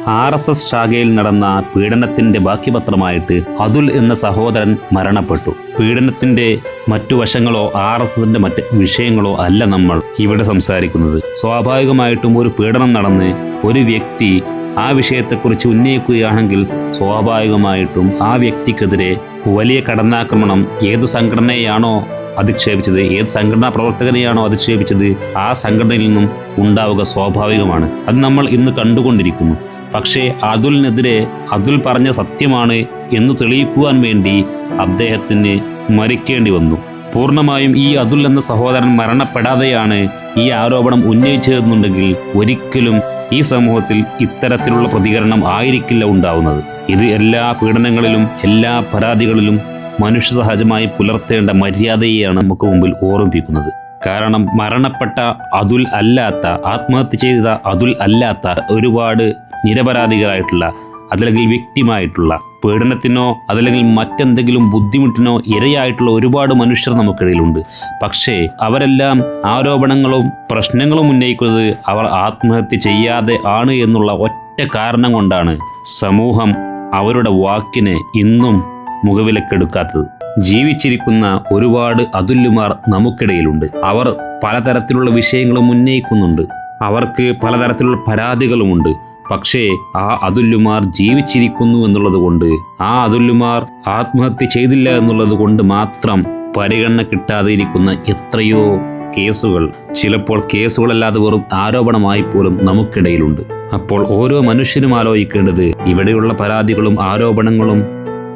RSS ശാഖയിൽ നടന്ന പീഡനത്തിന്റെ ബാക്കിപത്രമായിട്ട് അതുൽ എന്ന സഹോദരൻ മരണപ്പെട്ടു. പീഡനത്തിന്റെ മറ്റു വശങ്ങളോ RSSന്റെ മറ്റ് വിഷയങ്ങളോ അല്ല നമ്മൾ ഇവിടെ സംസാരിക്കുന്നത്. സ്വാഭാവികമായിട്ടും ഒരു പീഡനം നടന്ന് ഒരു വ്യക്തി ആ വിഷയത്തെക്കുറിച്ച് ഉന്നയിക്കുകയാണെങ്കിൽ സ്വാഭാവികമായിട്ടും ആ വ്യക്തിക്കെതിരെ വലിയ കടന്നാക്രമണം ഏതു സംഘടനയാണോ അധിക്ഷേപിച്ചത്, ഏത് സംഘടനാ പ്രവർത്തകനെയാണോ അധിക്ഷേപിച്ചത്, ആ സംഘടനയിൽ നിന്നും ഉണ്ടാവുക സ്വാഭാവികമാണ്. അത് നമ്മൾ ഇന്ന് കണ്ടുകൊണ്ടിരിക്കുന്നു. പക്ഷേ അതുലിനെതിരെ അതുൽ പറഞ്ഞ സത്യമാണ് എന്ന് തെളിയിക്കുവാൻ വേണ്ടി അദ്ദേഹത്തിന് മരിക്കേണ്ടി വന്നു. പൂർണ്ണമായും ഈ അതുൽ എന്ന സഹോദരൻ മരണപ്പെടാതെയാണ് ഈ ആരോപണം ഉന്നയിച്ചതെന്നുണ്ടെങ്കിൽ ഒരിക്കലും ഈ സമൂഹത്തിൽ ഇത്തരത്തിലുള്ള പ്രതികരണം ആയിരിക്കില്ല ഉണ്ടാവുന്നത്. ഇത് എല്ലാ പീഡനങ്ങളിലും എല്ലാ പരാതികളിലും മനുഷ്യ സഹജമായി പുലർത്തേണ്ട മര്യാദയെയാണ് നമുക്ക് മുമ്പിൽ ഓർമ്മിപ്പിക്കുന്നത്. കാരണം മരണപ്പെട്ട അതുൽ അല്ലാത്ത, ആത്മഹത്യ ചെയ്ത അതുൽ അല്ലാത്ത ഒരുപാട് നിരപരാധികളായിട്ടുള്ള അതല്ലെങ്കിൽ വ്യക്തിമായിട്ടുള്ള പീഡനത്തിനോ അതല്ലെങ്കിൽ മറ്റെന്തെങ്കിലും ബുദ്ധിമുട്ടിനോ ഇരയായിട്ടുള്ള ഒരുപാട് മനുഷ്യർ നമുക്കിടയിലുണ്ട്. പക്ഷേ അവരെല്ലാം ആരോപണങ്ങളും പ്രശ്നങ്ങളും ഉന്നയിക്കുന്നത് അവർ ആത്മഹത്യ ചെയ്യാതെ ആണ് എന്നുള്ള ഒറ്റ കാരണം കൊണ്ടാണ് സമൂഹം അവരുടെ വാക്കിനെ ഇന്നും മുഖവിലക്കെടുക്കാത്തത്. ജീവിച്ചിരിക്കുന്ന ഒരുപാട് അതുല്യമാർ നമുക്കിടയിലുണ്ട്. അവർ പലതരത്തിലുള്ള വിഷയങ്ങളും ഉന്നയിക്കുന്നുണ്ട്. അവർക്ക് പലതരത്തിലുള്ള പരാതികളുമുണ്ട്. പക്ഷേ ആ അതുല്യമാർ ജീവിച്ചിരിക്കുന്നു എന്നുള്ളത് കൊണ്ട്, ആ അതുല്യമാർ ആത്മഹത്യ ചെയ്തില്ല എന്നുള്ളത് കൊണ്ട് മാത്രം പരിഗണന കിട്ടാതെ ഇരിക്കുന്ന എത്രയോ കേസുകൾ, ചിലപ്പോൾ കേസുകളല്ലാതെ വെറും ആരോപണമായി പോലും നമുക്കിടയിലുണ്ട്. അപ്പോൾ ഓരോ മനുഷ്യനും ആലോചിക്കേണ്ടത്, ഇവിടെയുള്ള പരാതികളും ആരോപണങ്ങളും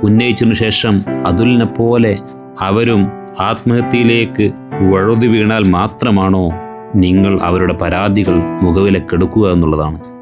ഉന്നയിച്ചതിനു ശേഷം അതുലിനെ പോലെ അവരും ആത്മഹത്യയിലേക്ക് വഴുതി വീണാൽ മാത്രമാണോ നിങ്ങൾ അവരുടെ പരാതികൾ മുഖവിലക്കെടുക്കുക എന്നുള്ളതാണ്.